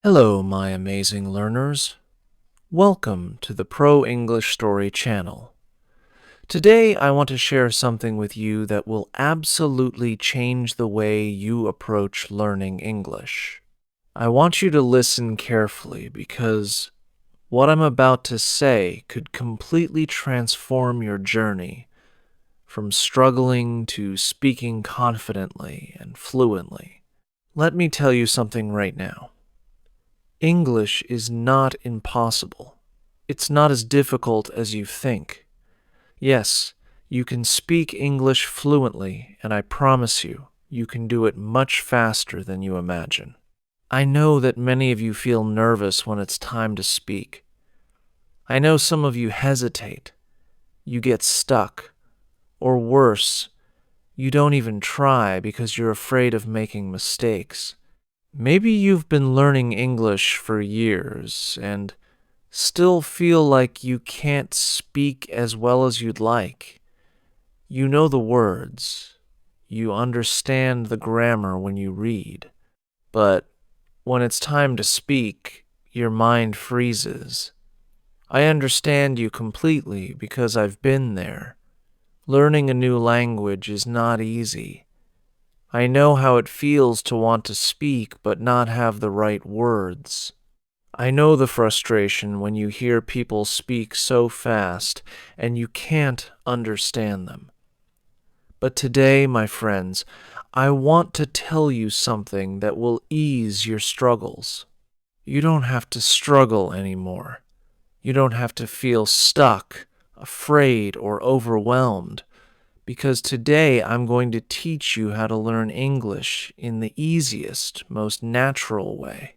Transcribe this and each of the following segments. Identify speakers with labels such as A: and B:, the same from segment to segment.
A: Hello, my amazing learners. Welcome to the Pro English Story channel. Today, I want to share something with you that will absolutely change the way you approach learning English. I want you to listen carefully because what I'm about to say could completely transform your journey from struggling to speaking confidently and fluently. Let me tell you something right now. English is not impossible. It's not as difficult as you think. Yes, you can speak English fluently, and I promise you, you can do it much faster than you imagine. I know that many of you feel nervous when it's time to speak. I know some of you hesitate. You get stuck. Or worse, you don't even try because you're afraid of making mistakes. Maybe you've been learning English for years and still feel like you can't speak as well as you'd like. You know the words. You understand the grammar when you read. But when it's time to speak, your mind freezes. I understand you completely because I've been there. Learning a new language is not easy. I know how it feels to want to speak but not have the right words. I know the frustration when you hear people speak so fast and you can't understand them. But today, my friends, I want to tell you something that will ease your struggles. You don't have to struggle anymore. You don't have to feel stuck, afraid, or overwhelmed. Because today I'm going to teach you how to learn English in the easiest, most natural way.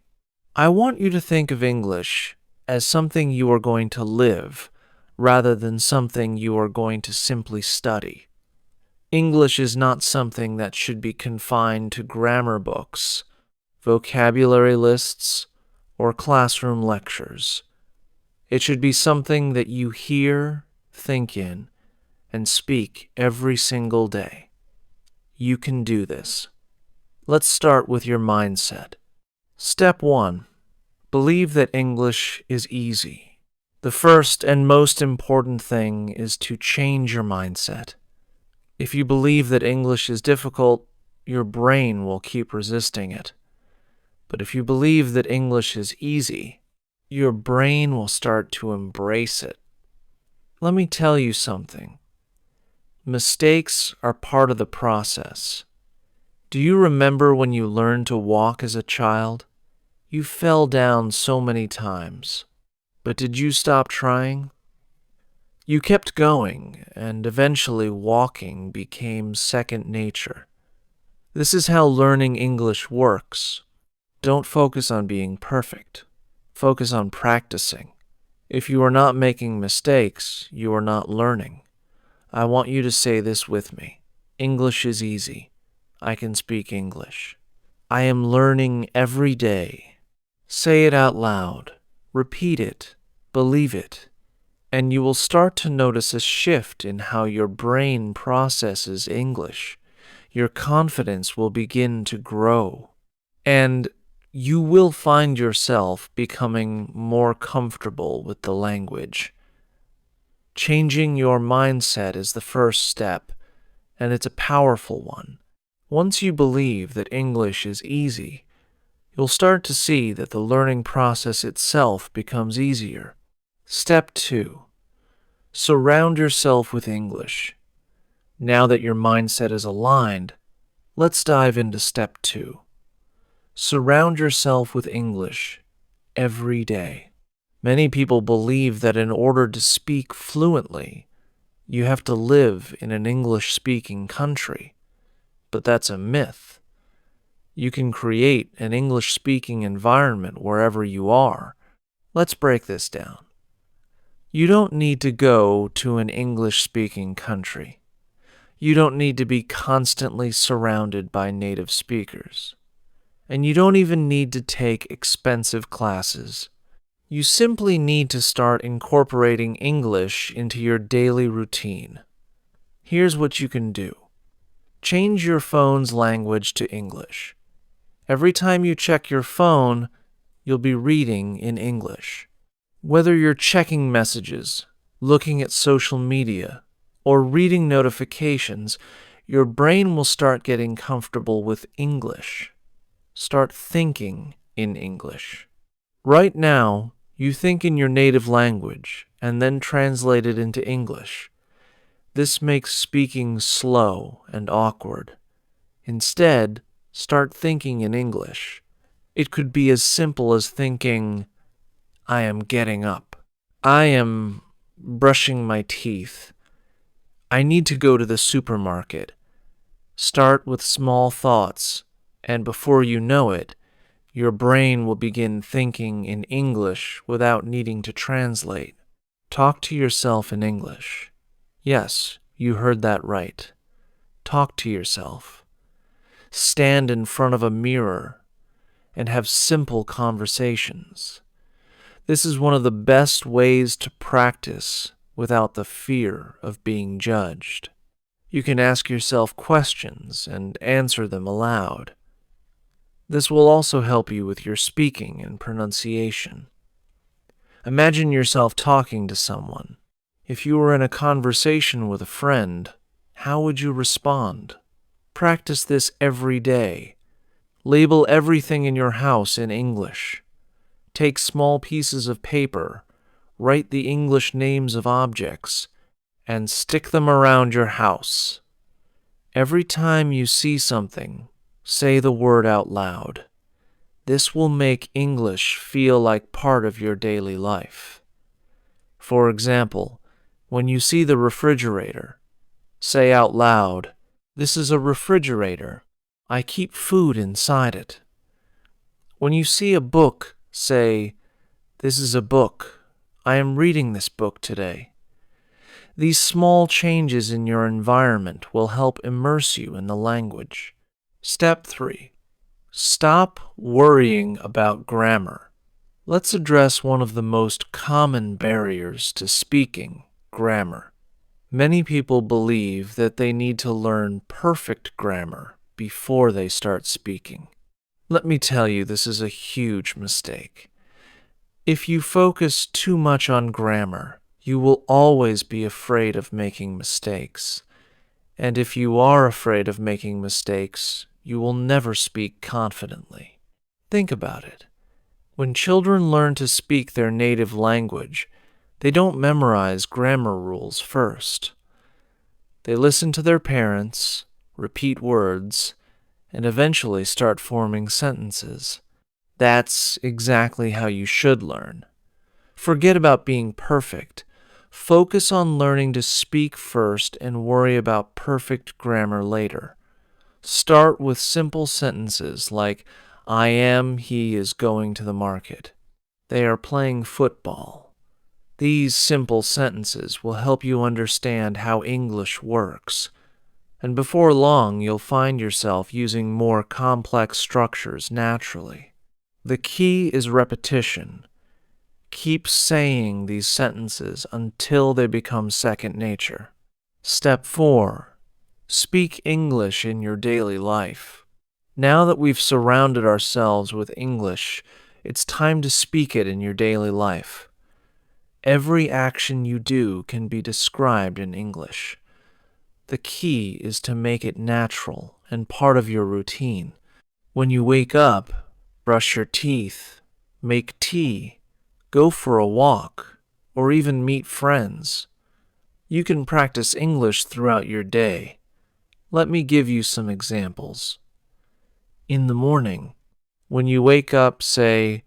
A: I want you to think of English as something you are going to live rather than something you are going to simply study. English is not something that should be confined to grammar books, vocabulary lists, or classroom lectures. It should be something that you hear, think in, and speak every single day. You can do this. Let's start with your mindset. Step 1. Believe that English is easy. The first and most important thing is to change your mindset. If you believe that English is difficult, your brain will keep resisting it. But if you believe that English is easy, your brain will start to embrace it. Let me tell you something. Mistakes are part of the process. Do you remember when you learned to walk as a child? You fell down so many times. But did you stop trying? You kept going, and eventually walking became second nature. This is how learning English works. Don't focus on being perfect. Focus on practicing. If you are not making mistakes, you are not learning. I want you to say this with me. English is easy. I can speak English. I am learning every day. Say it out loud. Repeat it. Believe it. And you will start to notice a shift in how your brain processes English. Your confidence will begin to grow. And you will find yourself becoming more comfortable with the language. Changing your mindset is the first step, and it's a powerful one. Once you believe that English is easy, you'll start to see that the learning process itself becomes easier. Step 2. Surround yourself with English. Now that your mindset is aligned, let's dive into step 2. Surround yourself with English every day. Many people believe that in order to speak fluently, you have to live in an English-speaking country. But that's a myth. You can create an English-speaking environment wherever you are. Let's break this down. You don't need to go to an English-speaking country. You don't need to be constantly surrounded by native speakers. And you don't even need to take expensive classes. You simply need to start incorporating English into your daily routine. Here's what you can do. Change your phone's language to English. Every time you check your phone, you'll be reading in English. Whether you're checking messages, looking at social media, or reading notifications, your brain will start getting comfortable with English. Start thinking in English. Right now, you think in your native language and then translate it into English. This makes speaking slow and awkward. Instead, start thinking in English. It could be as simple as thinking, I am getting up. I am brushing my teeth. I need to go to the supermarket. Start with small thoughts, and before you know it, your brain will begin thinking in English without needing to translate. Talk to yourself in English. Yes, you heard that right. Talk to yourself. Stand in front of a mirror and have simple conversations. This is one of the best ways to practice without the fear of being judged. You can ask yourself questions and answer them aloud. This will also help you with your speaking and pronunciation. Imagine yourself talking to someone. If you were in a conversation with a friend, how would you respond? Practice this every day. Label everything in your house in English. Take small pieces of paper, write the English names of objects, and stick them around your house. Every time you see something, say the word out loud. This will make English feel like part of your daily life. For example, when you see the refrigerator, say out loud, "This is a refrigerator. I keep food inside it." When you see a book, say, "This is a book. I am reading this book today." These small changes in your environment will help immerse you in the language. Step 3. Stop worrying about grammar. Let's address one of the most common barriers to speaking, grammar. Many people believe that they need to learn perfect grammar before they start speaking. Let me tell you, this is a huge mistake. If you focus too much on grammar, you will always be afraid of making mistakes. And if you are afraid of making mistakes, you will never speak confidently. Think about it. When children learn to speak their native language, they don't memorize grammar rules first. They listen to their parents, repeat words, and eventually start forming sentences. That's exactly how you should learn. Forget about being perfect. Focus on learning to speak first and worry about perfect grammar later. Start with simple sentences like, I am, he is going to the market. They are playing football. These simple sentences will help you understand how English works. And before long, you'll find yourself using more complex structures naturally. The key is repetition. Keep saying these sentences until they become second nature. Step 4. Speak English in your daily life. Now that we've surrounded ourselves with English, it's time to speak it in your daily life. Every action you do can be described in English. The key is to make it natural and part of your routine. When you wake up, brush your teeth, make tea, go for a walk, or even meet friends. You can practice English throughout your day. Let me give you some examples. In the morning, when you wake up, say,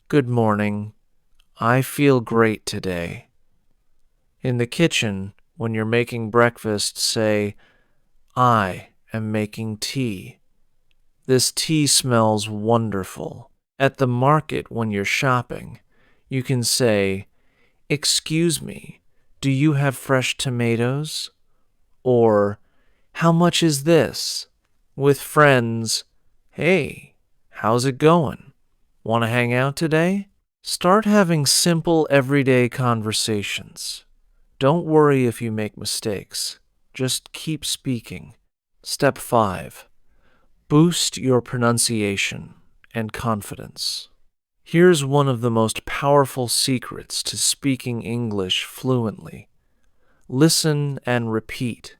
A: "Good morning. I feel great today." In the kitchen, when you're making breakfast, say, "I am making tea. This tea smells wonderful." At the market, when you're shopping, you can say, "Excuse me, do you have fresh tomatoes?" Or, "How much is this?" With friends, "Hey, how's it going? Want to hang out today?" Start having simple, everyday conversations. Don't worry if you make mistakes. Just keep speaking. Step 5. Boost your pronunciation and confidence. Here's one of the most powerful secrets to speaking English fluently. Listen and repeat.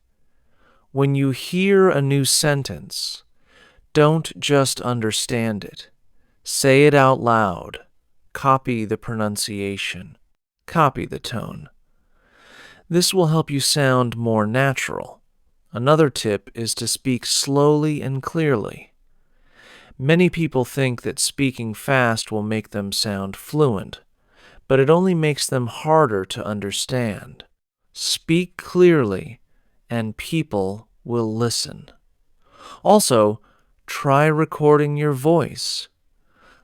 A: When you hear a new sentence, don't just understand it. Say it out loud. Copy the pronunciation. Copy the tone. This will help you sound more natural. Another tip is to speak slowly and clearly. Many people think that speaking fast will make them sound fluent, but it only makes them harder to understand. Speak clearly, and people will listen. Also, try recording your voice.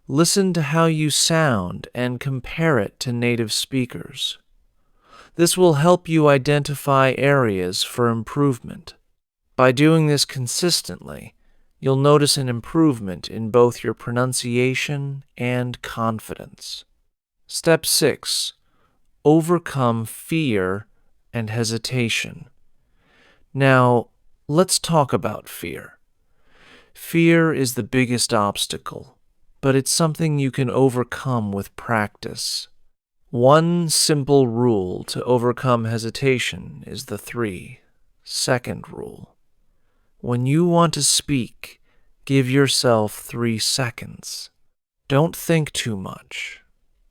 A: Listen to how you sound and compare it to native speakers. This will help you identify areas for improvement. By doing this consistently, you'll notice an improvement in both your pronunciation and confidence. Step 6. Overcome fear and hesitation. Now, let's talk about fear. Fear is the biggest obstacle, but it's something you can overcome with practice. One simple rule to overcome hesitation is the 3-second rule. When you want to speak, give yourself 3 seconds. Don't think too much.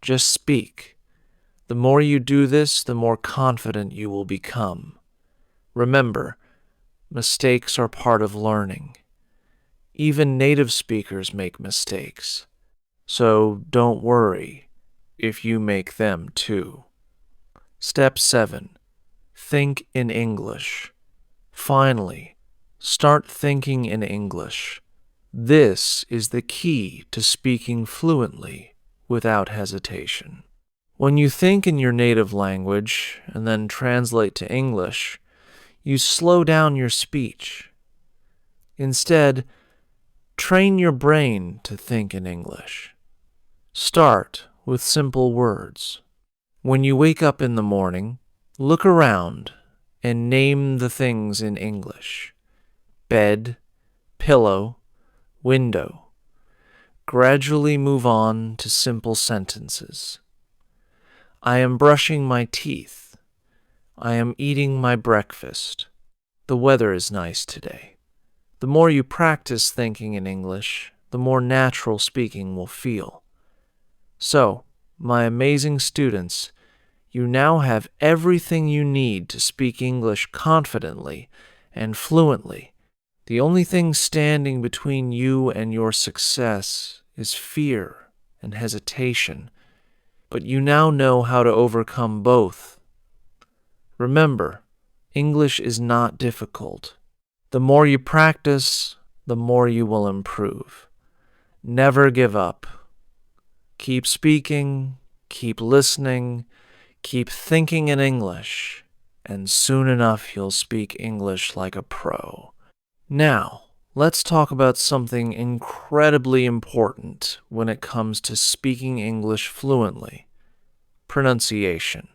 A: Just speak. The more you do this, the more confident you will become. Remember, mistakes are part of learning. Even native speakers make mistakes. So don't worry if you make them too. Step 7. Think in English. Finally, start thinking in English. This is the key to speaking fluently without hesitation. When you think in your native language and then translate to English, you slow down your speech. Instead, train your brain to think in English. Start with simple words. When you wake up in the morning, look around and name the things in English. Bed, pillow, window. Gradually move on to simple sentences. I am brushing my teeth. I am eating my breakfast. The weather is nice today. The more you practice thinking in English, the more natural speaking will feel. So, my amazing students, you now have everything you need to speak English confidently and fluently. The only thing standing between you and your success is fear and hesitation, but you now know how to overcome both. Remember, English is not difficult. The more you practice, the more you will improve. Never give up. Keep speaking, keep listening, keep thinking in English, and soon enough you'll speak English like a pro. Now, let's talk about something incredibly important when it comes to speaking English fluently: pronunciation.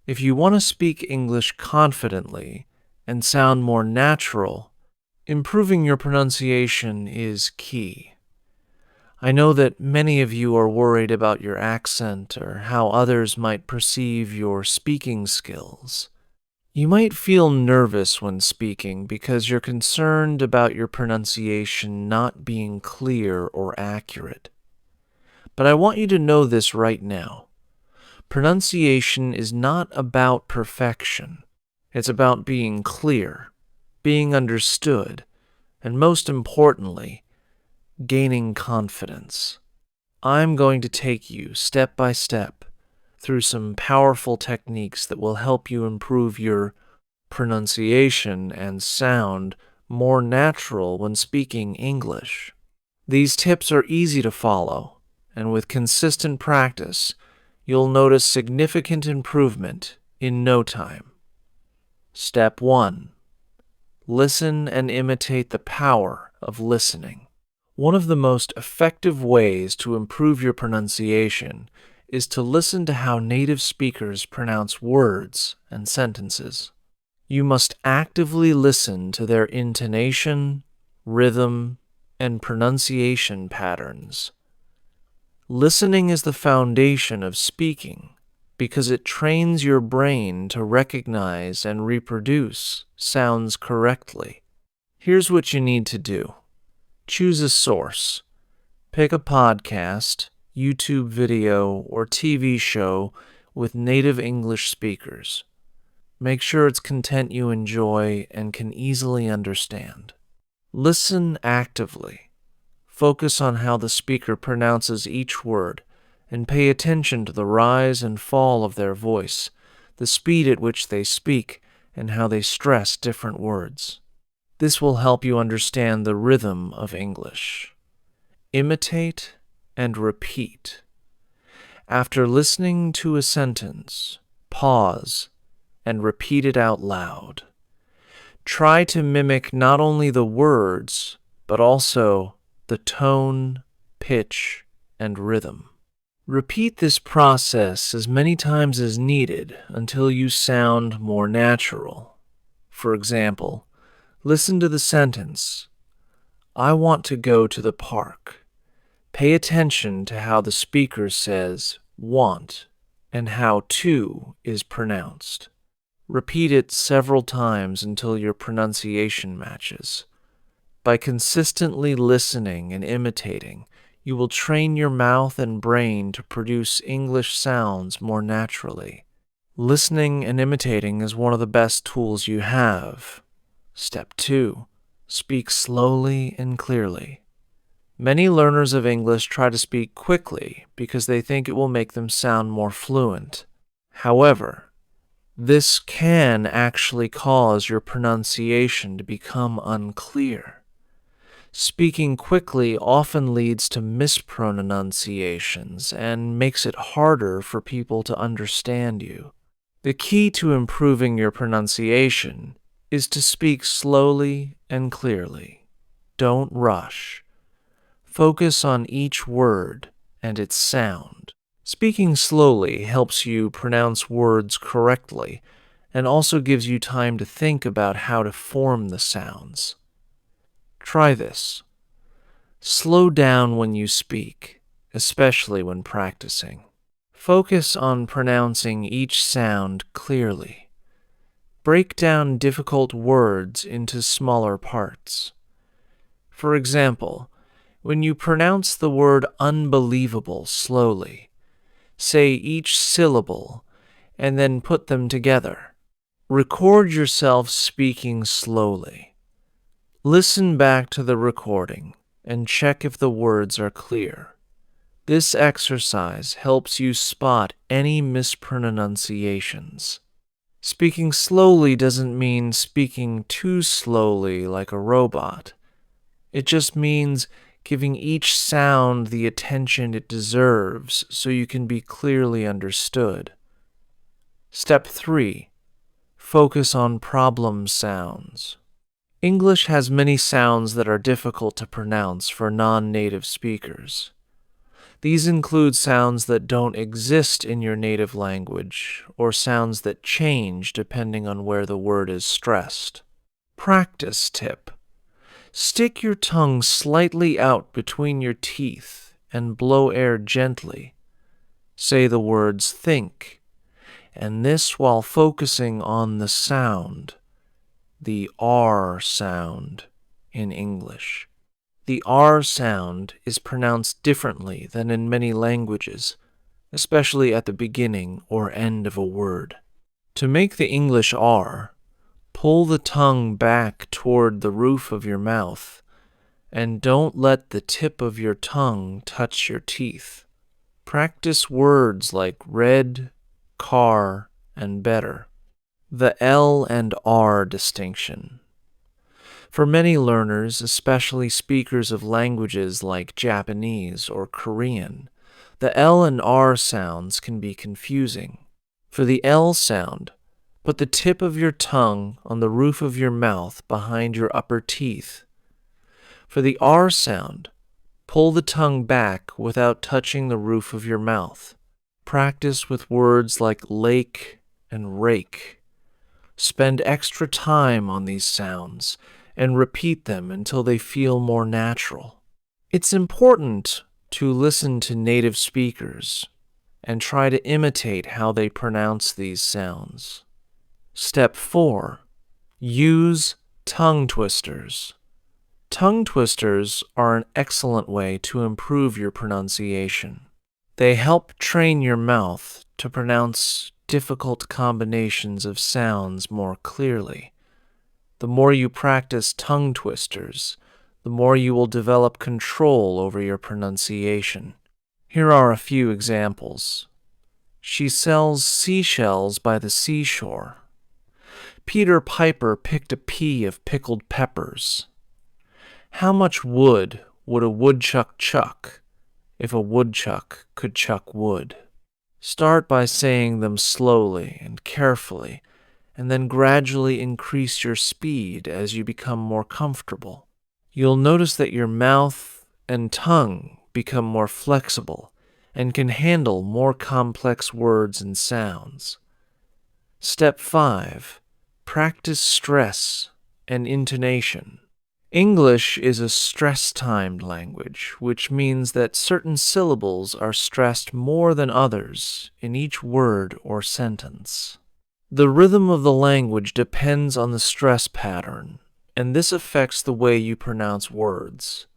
A: If you want to speak English confidently and sound more natural, improving your pronunciation is key. I know that many of you are worried about your accent or how others might perceive your speaking skills. You might feel nervous when speaking because you're concerned about your pronunciation not being clear or accurate. But I want you to know this right now. Pronunciation is not about perfection. It's about being clear, being understood, and most importantly, gaining confidence. I'm going to take you step by step through some powerful techniques that will help you improve your pronunciation and sound more natural when speaking English. These tips are easy to follow, and with consistent practice, you'll notice significant improvement in no time. Step 1. Listen and imitate the power of listening. One of the most effective ways to improve your pronunciation is to listen to how native speakers pronounce words and sentences. You must actively listen to their intonation, rhythm, and pronunciation patterns. Listening is the foundation of speaking because it trains your brain to recognize and reproduce sounds correctly. Here's what you need to do. Choose a source. Pick a podcast, YouTube video, or TV show with native English speakers. Make sure it's content you enjoy and can easily understand. Listen actively. Focus on how the speaker pronounces each word and pay attention to the rise and fall of their voice, the speed at which they speak, and how they stress different words. This will help you understand the rhythm of English. Imitate and repeat. After listening to a sentence, pause and repeat it out loud. Try to mimic not only the words, but also the tone, pitch, and rhythm. Repeat this process as many times as needed until you sound more natural. For example, listen to the sentence, "I want to go to the park." Pay attention to how the speaker says want and how to is pronounced. Repeat it several times until your pronunciation matches. By consistently listening and imitating, you will train your mouth and brain to produce English sounds more naturally. Listening and imitating is one of the best tools you have. Step 2. Speak slowly and clearly. Many learners of English try to speak quickly because they think it will make them sound more fluent. However, this can actually cause your pronunciation to become unclear. Speaking quickly often leads to mispronunciations and makes it harder for people to understand you. The key to improving your pronunciation is to speak slowly and clearly. Don't rush. Focus on each word and its sound. Speaking slowly helps you pronounce words correctly and also gives you time to think about how to form the sounds. Try this. Slow down when you speak, especially when practicing. Focus on pronouncing each sound clearly. Break down difficult words into smaller parts. For example, when you pronounce the word unbelievable slowly, say each syllable and then put them together. Record yourself speaking slowly. Listen back to the recording and check if the words are clear. This exercise helps you spot any mispronunciations. Speaking slowly doesn't mean speaking too slowly like a robot. It just means giving each sound the attention it deserves so you can be clearly understood. Step 3. Focus on problem sounds. English has many sounds that are difficult to pronounce for non-native speakers. These include sounds that don't exist in your native language or sounds that change depending on where the word is stressed. Practice tip. Stick your tongue slightly out between your teeth and blow air gently. Say the words think, and this while focusing on the sound, the R sound in English. The R sound is pronounced differently than in many languages, especially at the beginning or end of a word. To make the English R, pull the tongue back toward the roof of your mouth, and don't let the tip of your tongue touch your teeth. Practice words like red, car, and better. The L and R distinction. For many learners, especially speakers of languages like Japanese or Korean, the L and R sounds can be confusing. For the L sound, put the tip of your tongue on the roof of your mouth behind your upper teeth. For the R sound, pull the tongue back without touching the roof of your mouth. Practice with words like lake and rake. Spend extra time on these sounds and repeat them until they feel more natural. It's important to listen to native speakers and try to imitate how they pronounce these sounds. Step 4. Use tongue twisters. Tongue twisters are an excellent way to improve your pronunciation. They help train your mouth to pronounce difficult combinations of sounds more clearly. The more you practice tongue twisters, the more you will develop control over your pronunciation. Here are a few examples. She sells seashells by the seashore. Peter Piper picked a pea of pickled peppers. How much wood would a woodchuck chuck if a woodchuck could chuck wood? Start by saying them slowly and carefully, and then gradually increase your speed as you become more comfortable. You'll notice that your mouth and tongue become more flexible and can handle more complex words and sounds. Step 5. Practice stress and intonation. English is a stress-timed language, which means that certain syllables are stressed more than others in each word or sentence. The rhythm of the language depends on the stress pattern, and this affects the way you pronounce words.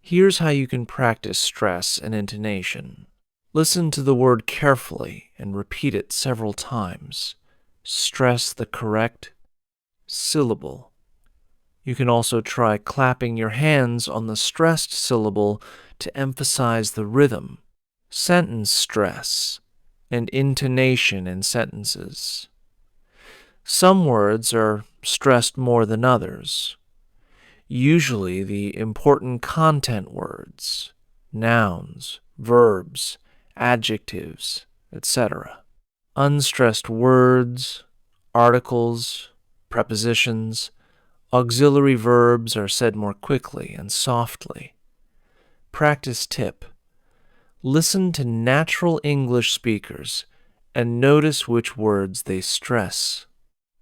A: Here's how you can practice stress and intonation. Listen to the word carefully and repeat it several times. Stress the correct syllable. You can also try clapping your hands on the stressed syllable to emphasize the rhythm, sentence stress, and intonation in sentences. Some words are stressed more than others. Usually the important content words, nouns, verbs, adjectives, etc. Unstressed words, articles, prepositions, auxiliary verbs are said more quickly and softly. Practice tip. Listen to natural English speakers and notice which words they stress.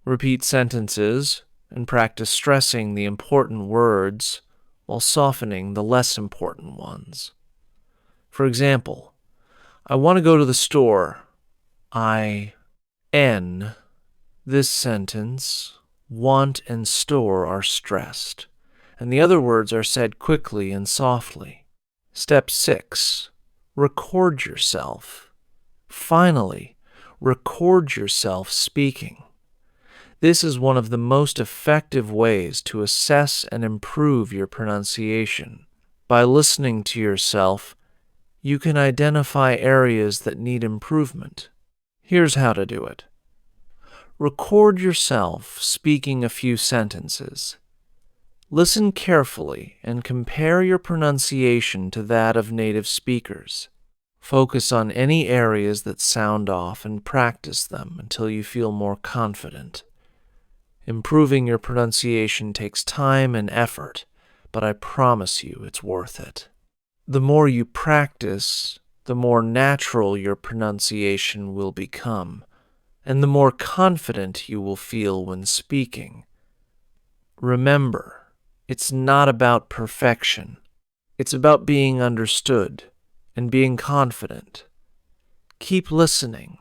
A: Repeat sentences and practice stressing the important words while softening the less important ones. For example, I want to go to the store. This sentence, want and store, are stressed, and the other words are said quickly and softly. Step 6. Record yourself. Finally, record yourself speaking. This is one of the most effective ways to assess and improve your pronunciation. By listening to yourself, you can identify areas that need improvement. Here's how to do it. Record yourself speaking a few sentences. Listen carefully and compare your pronunciation to that of native speakers. Focus on any areas that sound off and practice them until you feel more confident. Improving your pronunciation takes time and effort, but I promise you it's worth it. The more you practice, the more natural your pronunciation will become, and the more confident you will feel when speaking. Remember, it's not about perfection. It's about being understood and being confident. Keep listening,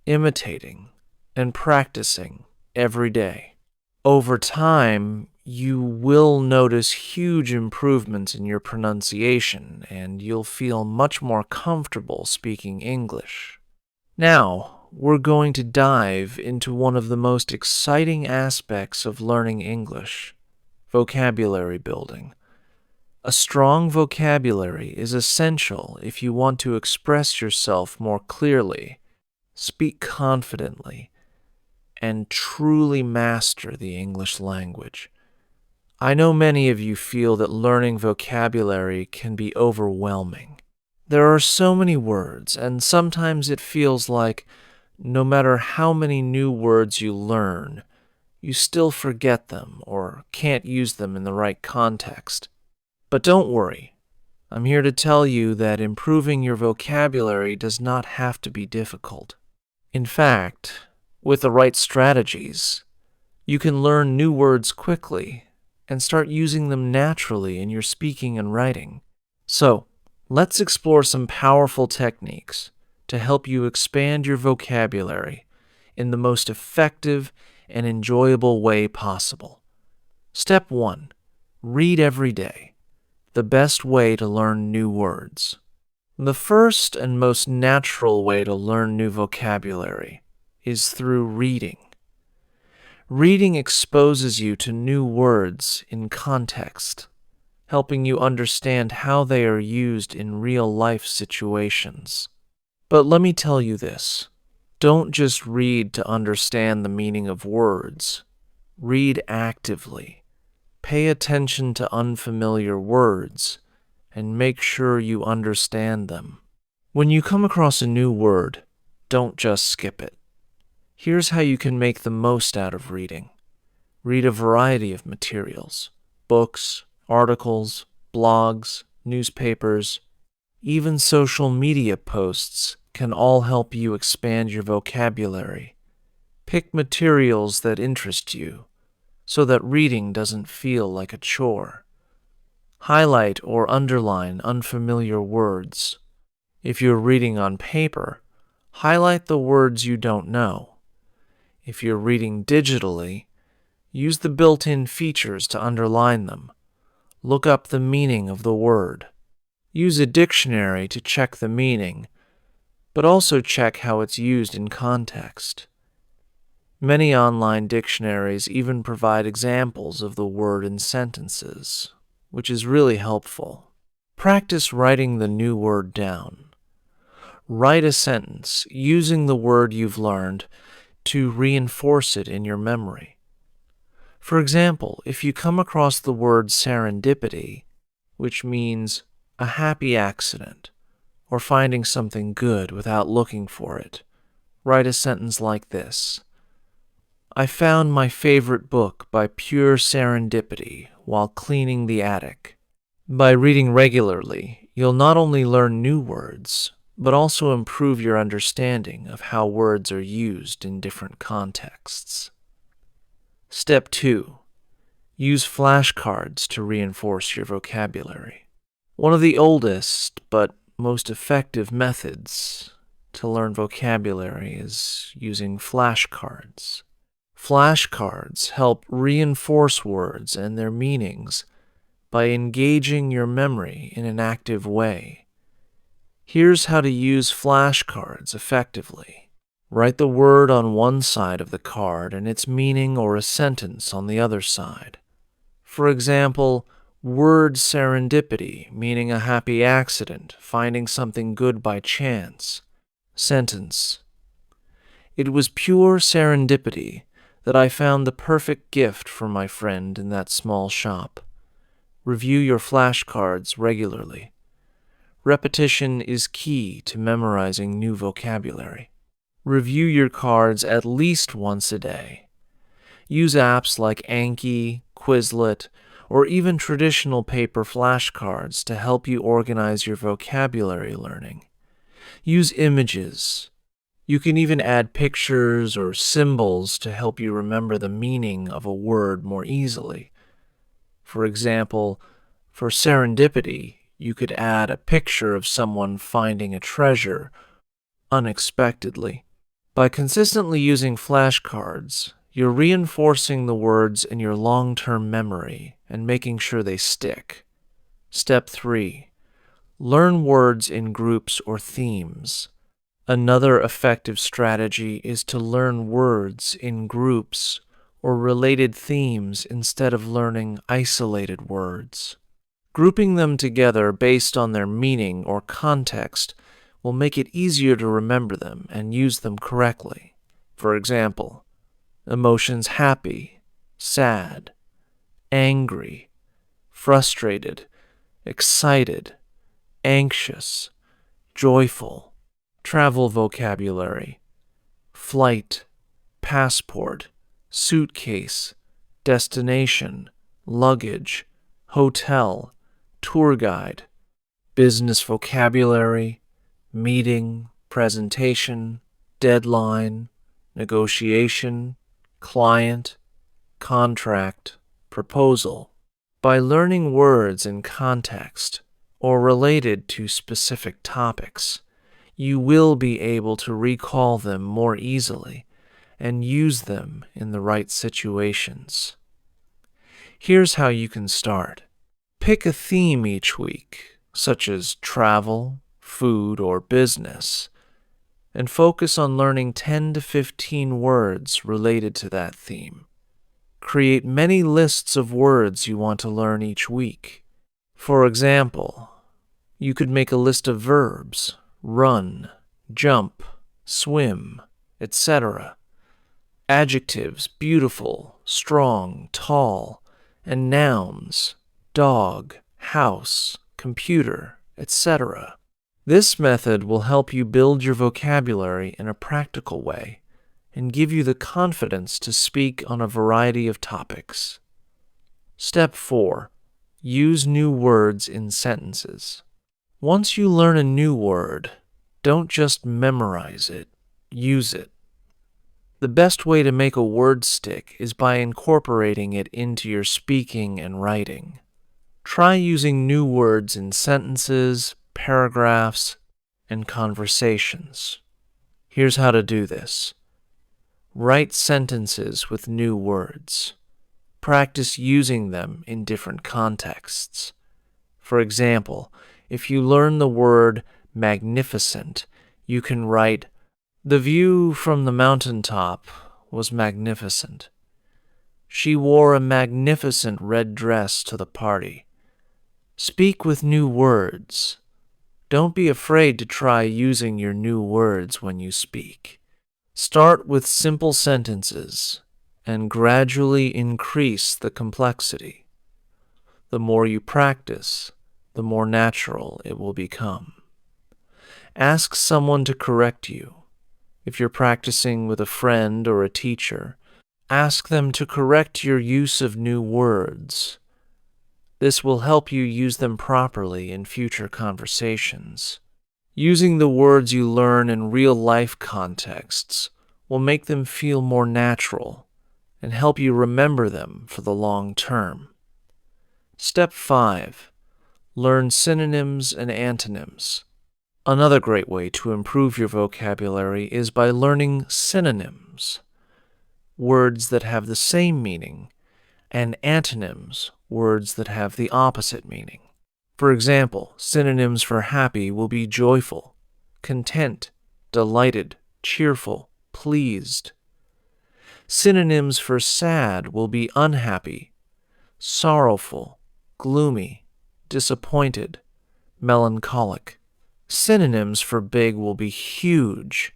A: imitating, and practicing every day. Over time, you will notice huge improvements in your pronunciation, and you'll feel much more comfortable speaking English. Now, we're going to dive into one of the most exciting aspects of learning English: vocabulary building. A strong vocabulary is essential if you want to express yourself more clearly, speak confidently, and truly master the English language. I know many of you feel that learning vocabulary can be overwhelming. There are so many words, and sometimes it feels like no matter how many new words you learn, you still forget them or can't use them in the right context. But don't worry. I'm here to tell you that improving your vocabulary does not have to be difficult. In fact, with the right strategies, you can learn new words quickly and start using them naturally in your speaking and writing. So, Let's explore some powerful techniques to help you expand your vocabulary in the most effective and enjoyable way possible. Step 1. Read every day. The best way to learn new words. The first and most natural way to learn new vocabulary is through reading. Reading exposes you to new words in context, helping you understand how they are used in real-life situations. But let me tell you this. Don't just read to understand the meaning of words. Read actively. Pay attention to unfamiliar words and make sure you understand them. When you come across a new word, don't just skip it. Here's how you can make the most out of reading. Read a variety of materials: books, articles, blogs, newspapers, even social media posts can all help you expand your vocabulary. Pick materials that interest you so that reading doesn't feel like a chore. Highlight or underline unfamiliar words. If you're reading on paper, highlight the words you don't know. If you're reading digitally, use the built-in features to underline them. Look up the meaning of the word. Use a dictionary to check the meaning, but also check how it's used in context. Many online dictionaries even provide examples of the word in sentences, which is really helpful. Practice writing the new word down. Write a sentence using the word you've learned to reinforce it in your memory. For example, if you come across the word serendipity, which means a happy accident or finding something good without looking for it, write a sentence like this. I found my favorite book by pure serendipity while cleaning the attic. By reading regularly, you'll not only learn new words, but also improve your understanding of how words are used in different contexts. Step 2. Use flashcards to reinforce your vocabulary. One of the oldest but most effective methods to learn vocabulary is using flashcards. Flashcards help reinforce words and their meanings by engaging your memory in an active way. Here's how to use flashcards effectively. Write the word on one side of the card and its meaning or a sentence on the other side. For example, word serendipity, meaning a happy accident, finding something good by chance. Sentence: It was pure serendipity that I found the perfect gift for my friend in that small shop. Review your flashcards regularly. Repetition is key to memorizing new vocabulary. Review your cards at least once a day. Use apps like Anki, Quizlet, or even traditional paper flashcards to help you organize your vocabulary learning. Use images. You can even add pictures or symbols to help you remember the meaning of a word more easily. For example, for serendipity, you could add a picture of someone finding a treasure unexpectedly. By consistently using flashcards, you're reinforcing the words in your long-term memory and making sure they stick. Step 3. Learn words in groups or themes. Another effective strategy is to learn words in groups or related themes instead of learning isolated words. Grouping them together based on their meaning or context will make it easier to remember them and use them correctly. For example, emotions happy, sad, angry, frustrated, excited, anxious, joyful. Travel vocabulary: flight, passport, suitcase, destination, luggage, hotel, tour guide. Business vocabulary: meeting, presentation, deadline, negotiation, client, contract, proposal. By learning words in context, or related to specific topics, you will be able to recall them more easily and use them in the right situations. Here's how you can start. Pick a theme each week, such as travel, food, or business, and focus on learning 10 to 15 words related to that theme. Create many lists of words you want to learn each week. For example, you could make a list of verbs: run, jump, swim, etc. Adjectives: beautiful, strong, tall, and nouns: dog, house, computer, etc. This method will help you build your vocabulary in a practical way and give you the confidence to speak on a variety of topics. Step 4. Use new words in sentences. Once you learn a new word, don't just memorize it, use it. The best way to make a word stick is by incorporating it into your speaking and writing. Try using new words in sentences, paragraphs, and conversations. Here's how to do this. Write sentences with new words. Practice using them in different contexts. For example, if you learn the word magnificent, you can write, "The view from the mountaintop was magnificent. She wore a magnificent red dress to the party." Speak with new words. Don't be afraid to try using your new words when you speak. Start with simple sentences and gradually increase the complexity. The more you practice, the more natural it will become. Ask someone to correct you. If you're practicing with a friend or a teacher, ask them to correct your use of new words. This will help you use them properly in future conversations. Using the words you learn in real-life contexts will make them feel more natural and help you remember them for the long term. Step 5. Learn synonyms and antonyms. Another great way to improve your vocabulary is by learning synonyms, words that have the same meaning, and antonyms, words that have the opposite meaning. For example, synonyms for happy will be joyful, content, delighted, cheerful, pleased. Synonyms for sad will be unhappy, sorrowful, gloomy, disappointed, melancholic. Synonyms for big will be huge,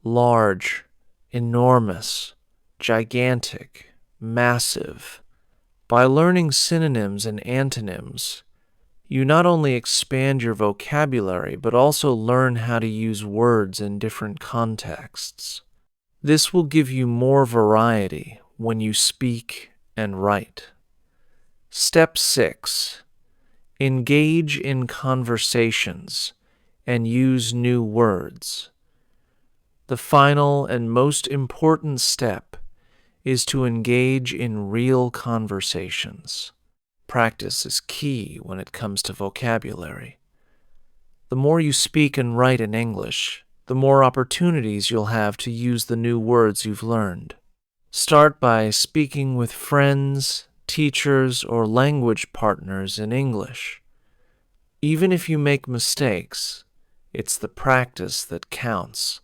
A: large, enormous, gigantic, massive. By learning synonyms and antonyms, you not only expand your vocabulary, but also learn how to use words in different contexts. This will give you more variety when you speak and write. Step 6. Engage in conversations and use new words. The final and most important step is to engage in real conversations. Practice is key when it comes to vocabulary. The more you speak and write in English, the more opportunities you'll have to use the new words you've learned. Start by speaking with friends, teachers, or language partners in English. Even if you make mistakes, it's the practice that counts.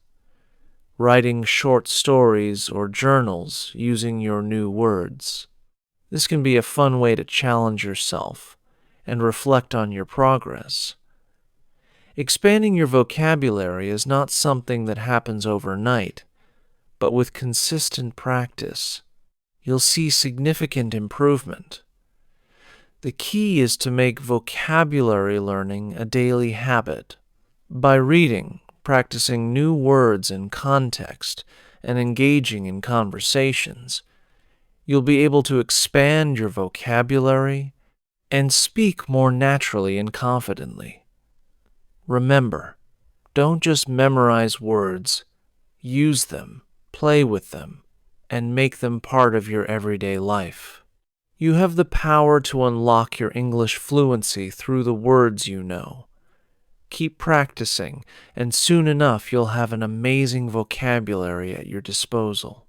A: Writing short stories or journals using your new words. This can be a fun way to challenge yourself and reflect on your progress. Expanding your vocabulary is not something that happens overnight, but with consistent practice, you'll see significant improvement. The key is to make vocabulary learning a daily habit. By reading, practicing new words in context, and engaging in conversations, you'll be able to expand your vocabulary and speak more naturally and confidently. Remember, don't just memorize words, use them, play with them, and make them part of your everyday life. You have the power to unlock your English fluency through the words you know. Keep practicing, and soon enough you'll have an amazing vocabulary at your disposal.